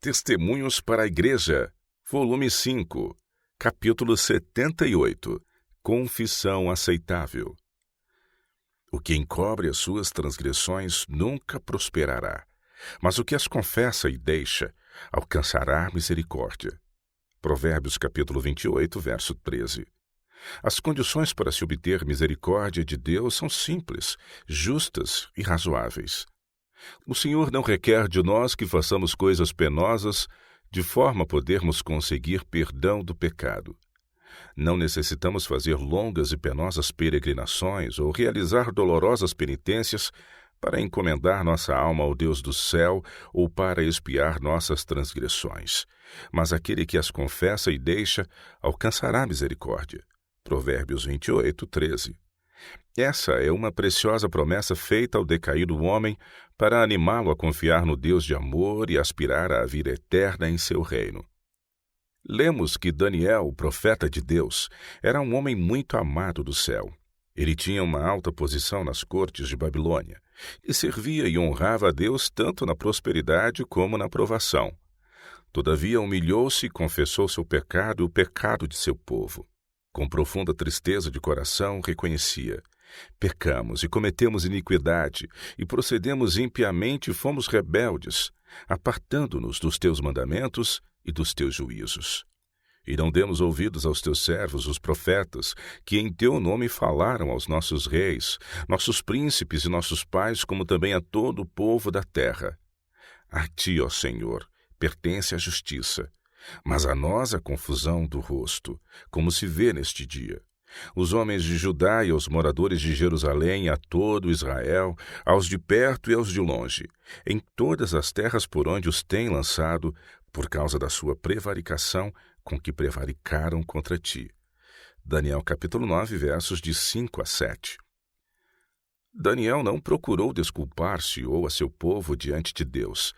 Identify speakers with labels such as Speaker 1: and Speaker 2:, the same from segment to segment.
Speaker 1: Testemunhos para a Igreja, volume 5, capítulo 78, Confissão aceitável. O que encobre as suas transgressões nunca prosperará, mas o que as confessa e deixa alcançará misericórdia. Provérbios capítulo 28, verso 13. As condições para se obter misericórdia de Deus são simples, justas e razoáveis. O Senhor não requer de nós que façamos coisas penosas de forma a podermos conseguir perdão do pecado. Não necessitamos fazer longas e penosas peregrinações ou realizar dolorosas penitências para encomendar nossa alma ao Deus do céu ou para expiar nossas transgressões. Mas aquele que as confessa e deixa alcançará misericórdia. Provérbios 28, 13. Essa é uma preciosa promessa feita ao decaído homem para animá-lo a confiar no Deus de amor e aspirar à vida eterna em seu reino. Lemos que Daniel, o profeta de Deus, era um homem muito amado do céu. Ele tinha uma alta posição nas cortes de Babilônia e servia e honrava a Deus tanto na prosperidade como na provação. Todavia humilhou-se e confessou seu pecado e o pecado de seu povo. Com profunda tristeza de coração, reconhecia: pecamos e cometemos iniquidade, e procedemos impiamente e fomos rebeldes, apartando-nos dos teus mandamentos e dos teus juízos. E não demos ouvidos aos teus servos, os profetas, que em teu nome falaram aos nossos reis, nossos príncipes e nossos pais, como também a todo o povo da terra. A ti, ó Senhor, pertence a justiça, mas a nós a confusão do rosto, como se vê neste dia. Os homens de Judá e aos moradores de Jerusalém, a todo Israel, aos de perto e aos de longe, em todas as terras por onde os tem lançado, por causa da sua prevaricação com que prevaricaram contra ti. Daniel capítulo 9, versos de 5 a 7. Daniel não procurou desculpar-se ou a seu povo diante de Deus,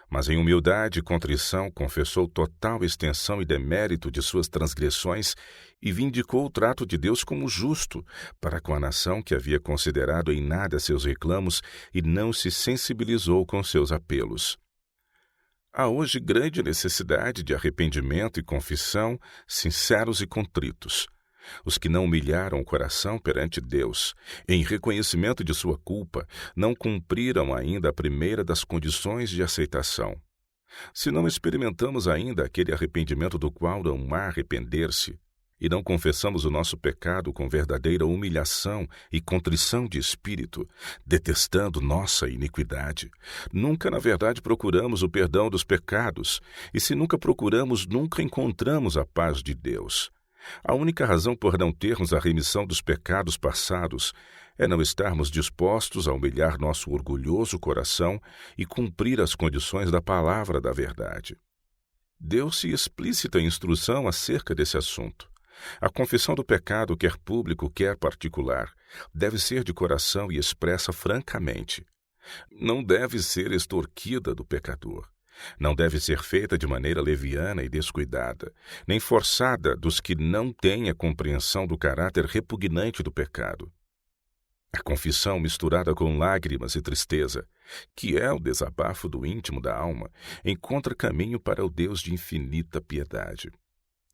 Speaker 1: mas em humildade e contrição confessou total extensão e demérito de suas transgressões e vindicou o trato de Deus como justo para com a nação que havia considerado em nada seus reclamos e não se sensibilizou com seus apelos. Há hoje grande necessidade de arrependimento e confissão sinceros e contritos. Os que não humilharam o coração perante Deus, em reconhecimento de sua culpa, não cumpriram ainda a primeira das condições de aceitação. Se não experimentamos ainda aquele arrependimento do qual não há arrepender-se, e não confessamos o nosso pecado com verdadeira humilhação e contrição de espírito, detestando nossa iniquidade, nunca na verdade procuramos o perdão dos pecados, e se nunca procuramos, nunca encontramos a paz de Deus. A única razão por não termos a remissão dos pecados passados é não estarmos dispostos a humilhar nosso orgulhoso coração e cumprir as condições da palavra da verdade. Deu-se explícita instrução acerca desse assunto. A confissão do pecado, quer público, quer particular, deve ser de coração e expressa francamente. Não deve ser extorquida do pecador. Não deve ser feita de maneira leviana e descuidada, nem forçada dos que não têm a compreensão do caráter repugnante do pecado. A confissão misturada com lágrimas e tristeza, que é o desabafo do íntimo da alma, encontra caminho para o Deus de infinita piedade.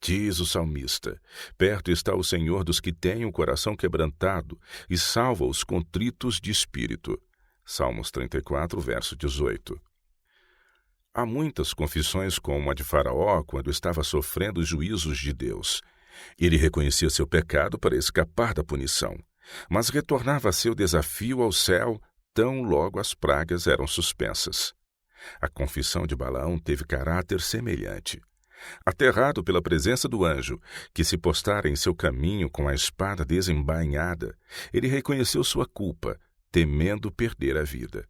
Speaker 1: Diz o salmista: perto está o Senhor dos que têm o coração quebrantado e salva os contritos de espírito. Salmos 34, verso 18. Há muitas confissões como a de Faraó quando estava sofrendo os juízos de Deus. Ele reconhecia seu pecado para escapar da punição, mas retornava a seu desafio ao céu tão logo as pragas eram suspensas. A confissão de Balaão teve caráter semelhante. Aterrado pela presença do anjo, que se postara em seu caminho com a espada desembainhada, ele reconheceu sua culpa, temendo perder a vida.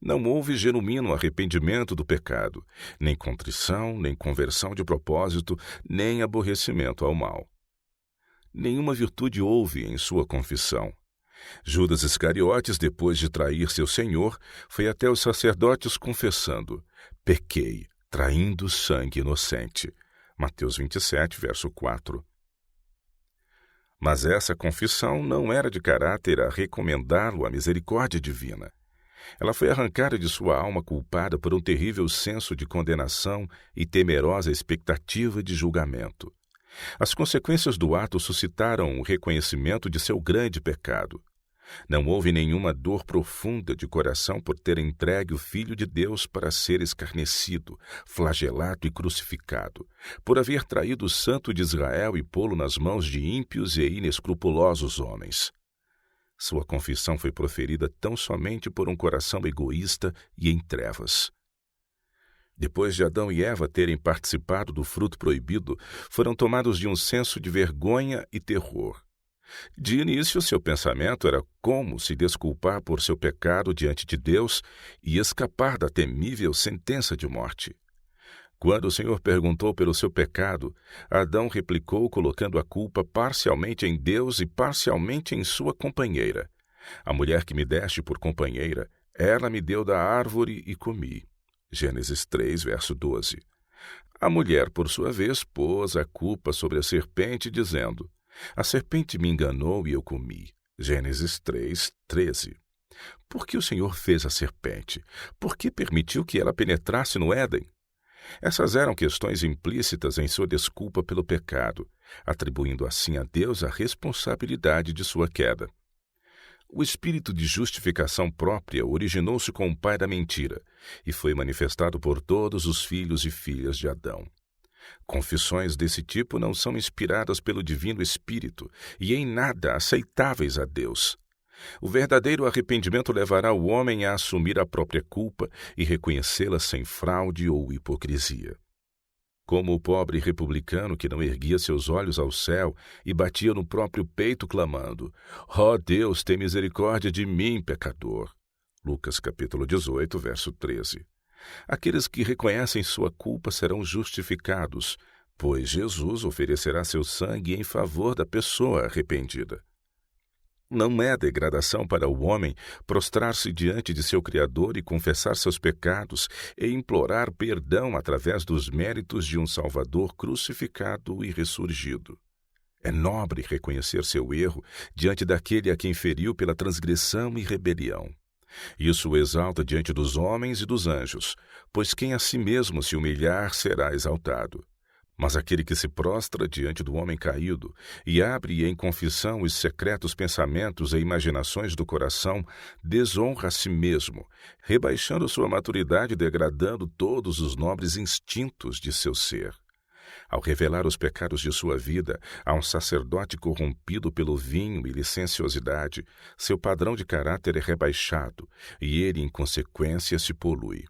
Speaker 1: Não houve genuíno arrependimento do pecado, nem contrição, nem conversão de propósito, nem aborrecimento ao mal. Nenhuma virtude houve em sua confissão. Judas Iscariotes, depois de trair seu Senhor, foi até os sacerdotes confessando: pequei, traindo sangue inocente. Mateus 27, verso 4. Mas essa confissão não era de caráter a recomendá-lo à misericórdia divina. Ela foi arrancada de sua alma culpada por um terrível senso de condenação e temerosa expectativa de julgamento. As consequências do ato suscitaram o reconhecimento de seu grande pecado. Não houve nenhuma dor profunda de coração por ter entregue o Filho de Deus para ser escarnecido, flagelado e crucificado, por haver traído o Santo de Israel e pô-lo nas mãos de ímpios e inescrupulosos homens. Sua confissão foi proferida tão somente por um coração egoísta e em trevas. Depois de Adão e Eva terem participado do fruto proibido, foram tomados de um senso de vergonha e terror. De início, seu pensamento era como se desculpar por seu pecado diante de Deus e escapar da temível sentença de morte. Quando o Senhor perguntou pelo seu pecado, Adão replicou colocando a culpa parcialmente em Deus e parcialmente em sua companheira. A mulher que me deste por companheira, ela me deu da árvore e comi. Gênesis 3, verso 12. A mulher, por sua vez, pôs a culpa sobre a serpente, dizendo: a serpente me enganou e eu comi. Gênesis 3, 13. Por que o Senhor fez a serpente? Por que permitiu que ela penetrasse no Éden? Essas eram questões implícitas em sua desculpa pelo pecado, atribuindo assim a Deus a responsabilidade de sua queda. O espírito de justificação própria originou-se com o pai da mentira e foi manifestado por todos os filhos e filhas de Adão. Confissões desse tipo não são inspiradas pelo Divino Espírito e em nada aceitáveis a Deus. O verdadeiro arrependimento levará o homem a assumir a própria culpa e reconhecê-la sem fraude ou hipocrisia. Como o pobre republicano que não erguia seus olhos ao céu e batia no próprio peito clamando: ó Deus, tem misericórdia de mim, pecador. Lucas capítulo 18, verso 13. Aqueles que reconhecem sua culpa serão justificados, pois Jesus oferecerá seu sangue em favor da pessoa arrependida. Não é degradação para o homem prostrar-se diante de seu Criador e confessar seus pecados e implorar perdão através dos méritos de um Salvador crucificado e ressurgido. É nobre reconhecer seu erro diante daquele a quem feriu pela transgressão e rebelião. Isso o exalta diante dos homens e dos anjos, pois quem a si mesmo se humilhar será exaltado. Mas aquele que se prostra diante do homem caído e abre em confissão os secretos pensamentos e imaginações do coração, desonra a si mesmo, rebaixando sua maturidade e degradando todos os nobres instintos de seu ser. Ao revelar os pecados de sua vida a um sacerdote corrompido pelo vinho e licenciosidade, seu padrão de caráter é rebaixado e ele, em consequência, se polui.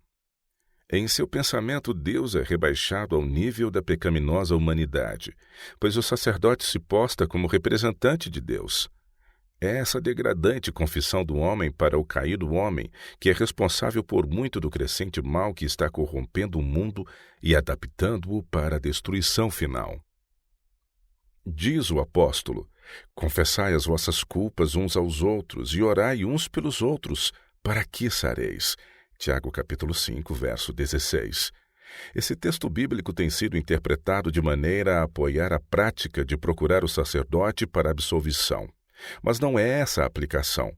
Speaker 1: Em seu pensamento, Deus é rebaixado ao nível da pecaminosa humanidade, pois o sacerdote se posta como representante de Deus. É essa degradante confissão do homem para o caído homem que é responsável por muito do crescente mal que está corrompendo o mundo e adaptando-o para a destruição final. Diz o apóstolo: confessai as vossas culpas uns aos outros e orai uns pelos outros, para que sareis. Tiago capítulo 5, verso 16. Esse texto bíblico tem sido interpretado de maneira a apoiar a prática de procurar o sacerdote para a absolvição. Mas não é essa a aplicação.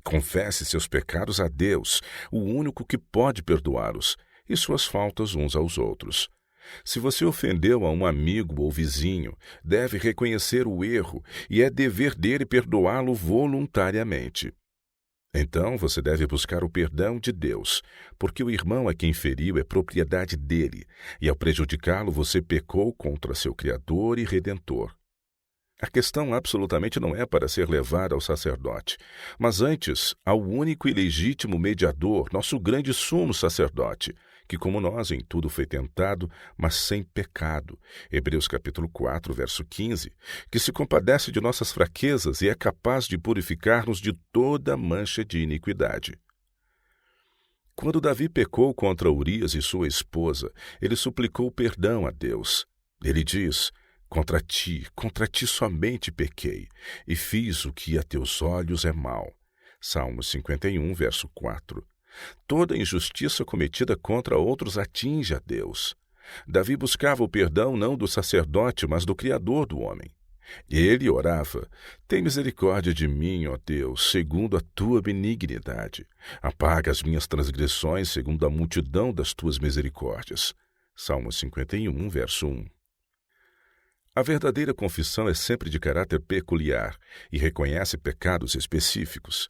Speaker 1: Confesse seus pecados a Deus, o único que pode perdoá-los, e suas faltas uns aos outros. Se você ofendeu a um amigo ou vizinho, deve reconhecer o erro e é dever dele perdoá-lo voluntariamente. Então você deve buscar o perdão de Deus, porque o irmão a quem feriu é propriedade dele, e ao prejudicá-lo você pecou contra seu Criador e Redentor. A questão absolutamente não é para ser levada ao sacerdote, mas antes ao único e legítimo mediador, nosso grande sumo sacerdote, que como nós em tudo foi tentado, mas sem pecado. Hebreus capítulo 4, verso 15, que se compadece de nossas fraquezas e é capaz de purificar-nos de toda mancha de iniquidade. Quando Davi pecou contra Urias e sua esposa, ele suplicou perdão a Deus. Ele diz: contra ti somente pequei, e fiz o que a teus olhos é mal. Salmos 51, verso 4. Toda injustiça cometida contra outros atinge a Deus. Davi buscava o perdão não do sacerdote, mas do Criador do homem. Ele orava: tem misericórdia de mim, ó Deus, segundo a tua benignidade. Apaga as minhas transgressões segundo a multidão das tuas misericórdias. Salmo 51, verso 1. A verdadeira confissão é sempre de caráter peculiar e reconhece pecados específicos.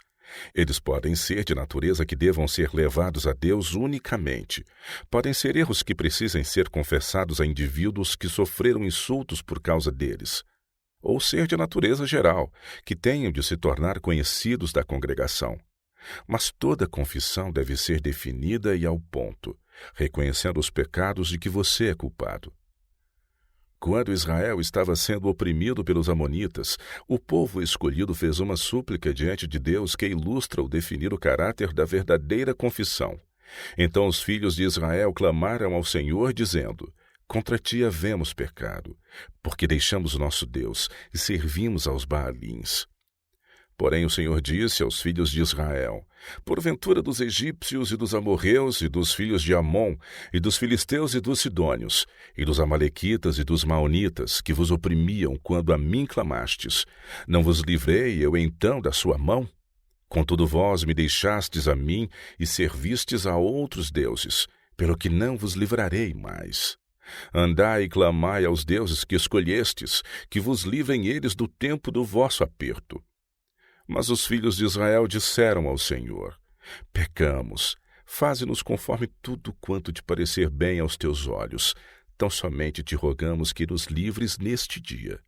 Speaker 1: Eles podem ser de natureza que devam ser levados a Deus unicamente. Podem ser erros que precisem ser confessados a indivíduos que sofreram insultos por causa deles. Ou ser de natureza geral, que tenham de se tornar conhecidos da congregação. Mas toda confissão deve ser definida e ao ponto, reconhecendo os pecados de que você é culpado. Quando Israel estava sendo oprimido pelos amonitas, o povo escolhido fez uma súplica diante de Deus que ilustra o definir o caráter da verdadeira confissão. Então os filhos de Israel clamaram ao Senhor, dizendo: contra ti havemos pecado, porque deixamos nosso Deus e servimos aos Baalins. Porém o Senhor disse aos filhos de Israel: porventura dos egípcios e dos amorreus e dos filhos de Amon e dos filisteus e dos sidônios e dos amalequitas e dos maonitas que vos oprimiam quando a mim clamastes, não vos livrei eu então da sua mão? Contudo vós me deixastes a mim e servistes a outros deuses, pelo que não vos livrarei mais. Andai e clamai aos deuses que escolhestes, que vos livrem eles do tempo do vosso aperto. Mas os filhos de Israel disseram ao Senhor: pecamos, faze-nos conforme tudo quanto te parecer bem aos teus olhos. Tão somente te rogamos que nos livres neste dia.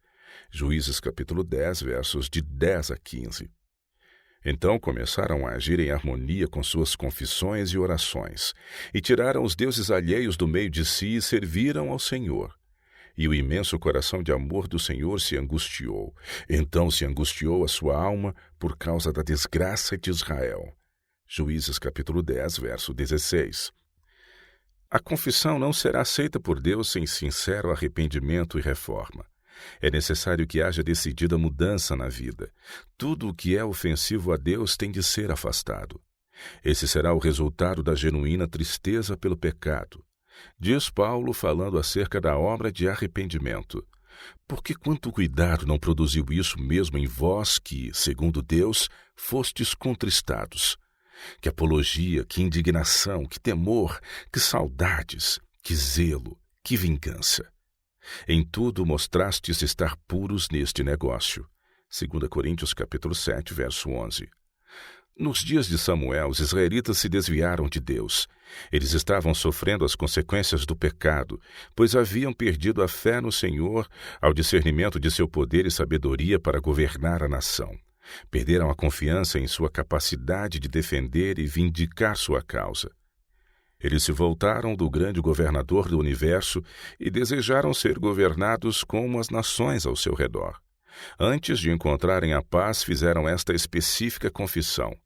Speaker 1: Juízes capítulo 10, versos de 10 a 15. Então começaram a agir em harmonia com suas confissões e orações, e tiraram os deuses alheios do meio de si e serviram ao Senhor. E o imenso coração de amor do Senhor se angustiou. Então se angustiou a sua alma por causa da desgraça de Israel. Juízes capítulo 10, verso 16. A confissão não será aceita por Deus sem sincero arrependimento e reforma. É necessário que haja decidida mudança na vida. Tudo o que é ofensivo a Deus tem de ser afastado. Esse será o resultado da genuína tristeza pelo pecado. Diz Paulo falando acerca da obra de arrependimento: porque quanto cuidado não produziu isso mesmo em vós que, segundo Deus, fostes contristados? Que apologia, que indignação, que temor, que saudades, que zelo, que vingança. Em tudo mostrastes estar puros neste negócio. 2 Coríntios capítulo 7, verso 11. Nos dias de Samuel, os israelitas se desviaram de Deus. Eles estavam sofrendo as consequências do pecado, pois haviam perdido a fé no Senhor ao discernimento de seu poder e sabedoria para governar a nação. Perderam a confiança em sua capacidade de defender e vindicar sua causa. Eles se voltaram do grande governador do universo e desejaram ser governados como as nações ao seu redor. Antes de encontrarem a paz, fizeram esta específica confissão: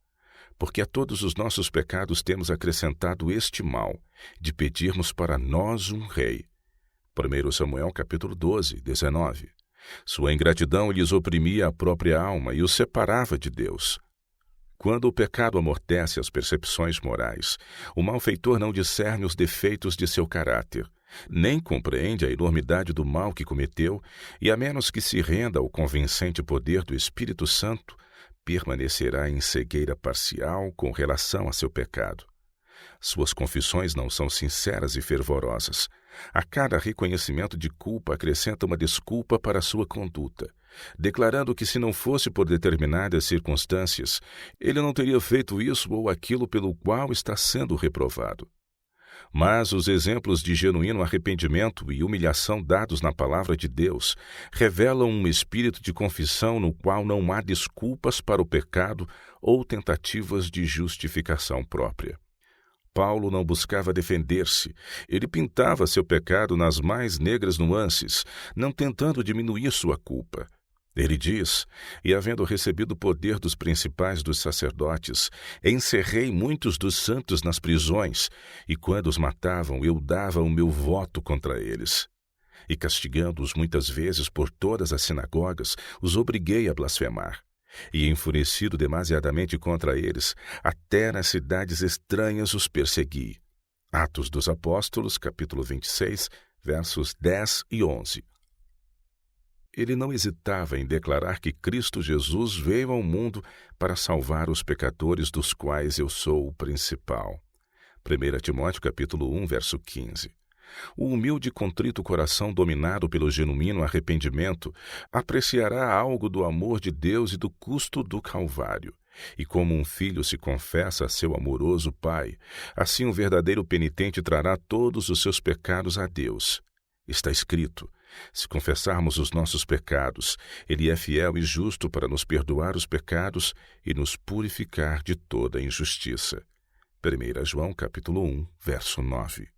Speaker 1: porque a todos os nossos pecados temos acrescentado este mal, de pedirmos para nós um rei. 1 Samuel capítulo 12, 19. Sua ingratidão lhes oprimia a própria alma e os separava de Deus. Quando o pecado amortece as percepções morais, o malfeitor não discerne os defeitos de seu caráter, nem compreende a enormidade do mal que cometeu, e a menos que se renda ao convincente poder do Espírito Santo, permanecerá em cegueira parcial com relação a seu pecado. Suas confissões não são sinceras e fervorosas. A cada reconhecimento de culpa acrescenta uma desculpa para sua conduta, declarando que se não fosse por determinadas circunstâncias, ele não teria feito isso ou aquilo pelo qual está sendo reprovado. Mas os exemplos de genuíno arrependimento e humilhação dados na palavra de Deus revelam um espírito de confissão no qual não há desculpas para o pecado ou tentativas de justificação própria. Paulo não buscava defender-se, ele pintava seu pecado nas mais negras nuances, não tentando diminuir sua culpa. Ele diz: e havendo recebido o poder dos principais dos sacerdotes, encerrei muitos dos santos nas prisões, e quando os matavam, eu dava o meu voto contra eles. E castigando-os muitas vezes por todas as sinagogas, os obriguei a blasfemar. E enfurecido demasiadamente contra eles, até nas cidades estranhas os persegui. Atos dos Apóstolos, capítulo 26, versos 10 e 11. Ele não hesitava em declarar que Cristo Jesus veio ao mundo para salvar os pecadores, dos quais eu sou o principal. 1 Timóteo capítulo 1, verso 15. O humilde e contrito coração, dominado pelo genuíno arrependimento, apreciará algo do amor de Deus e do custo do Calvário. E como um filho se confessa a seu amoroso pai, assim o verdadeiro penitente trará todos os seus pecados a Deus. Está escrito: se confessarmos os nossos pecados, Ele é fiel e justo para nos perdoar os pecados e nos purificar de toda injustiça. 1 João capítulo 1, verso 9.